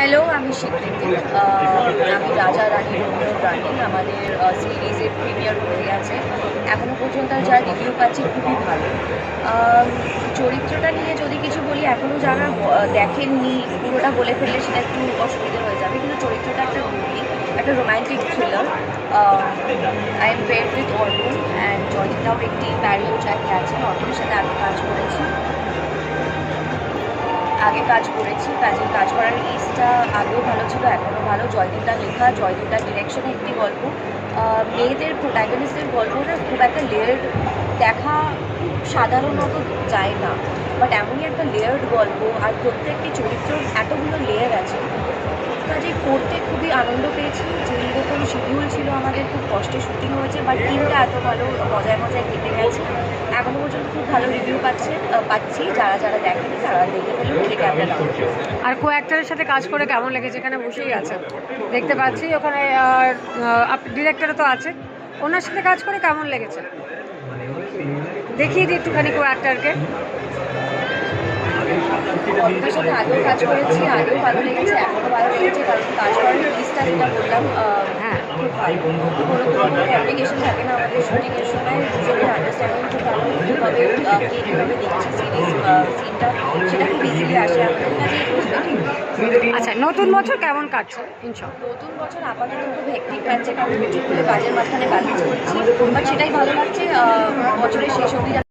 Hello, আমি স্বীকৃতি। আমি রাজা রানী রোমিও রানী। আমাদের সিরিজের প্রিমিয়ার হয়ে গেছে। এখনও পর্যন্ত যা রিভিউ পাচ্ছি খুবই ভালো। চরিত্রটা নিয়ে যদি কিছু বলি, এখনও যারা দেখেননি পুরোটা বলে ফেললে সেটা একটু অসুবিধা হয়ে যাবে, কিন্তু চরিত্রটা একটা মুভি, একটা romantic thriller. I am paired with অর্পণ অ্যান্ড জয়দীপদাও একটি প্যারালাল ট্র্যাকে আছেন। অর্পণের সাথে আগে কাজ করেছি, কাজের কাজ করার ইস্টটা আগেও ভালো ছিল, এখনও ভালো। জয়দীপদার লেখা, জয়দীপদার ডিরেকশনে একটি গল্প। মেয়েদের প্রোটাগনিস্টের গল্পটা খুব একটা লেয়ার্ড দেখা খুব সাধারণত যায় না, বাট এমনই একটা লেয়ার্ড গল্প, আর প্রত্যেকটি চরিত্রের এতগুলো লেয়ার আছে, কাজে করতে খুবই আনন্দ পেয়েছি। যেই রকম শিডিউল ছিল আমাদের, খুব কষ্টে শুটিং হয়েছে, বাট টিমটা এত ভালো, মজায় মজায় কেটে গেছে। এখনও পর্যন্ত খুব ভালো রিভিউ পাচ্ছি। যারা দেখেনি তারা দেখে ফেলুন, দেখে আপনারা। আর কো অ্যাক্টরের সাথে কাজ করে কেমন লেগেছে? এখানে বসেই আছে, দেখতে পাচ্ছি। ওখানে ডিরেক্টরও তো আছে, ওনার সাথে কাজ করে কেমন লেগেছে দেখিয়ে দিই একটুখানি কো অ্যাক্টরকে। অর্পণের সাথে আগেও কাজ করেছি, আগেও ভালো লেগেছে, এখনও ভালো লেগেছে, কারণ কাজ করার লিস্টটা যেটা বললাম, হ্যাঁ, কোনো কমপ্লিকেশন থাকে না আমাদের শুটিংয়ের সময়। দুজনের আন্ডারস্ট্যান্ডিং খুব ভালো, কীভাবে কে কীভাবে দেখছি সিনটা, সেটা খুব ইজিলি আসে আমাদের কাছে। আচ্ছা, নতুন বছর কেমন কাটছে? নতুন বছর আপাতত খুব হেক্টিক কাটছে, কারণ প্রচুর কাজের মাঝখানে ব্যালেন্স করছি, বাট সেটাই ভালো লাগছে। বছরের শেষ অবধি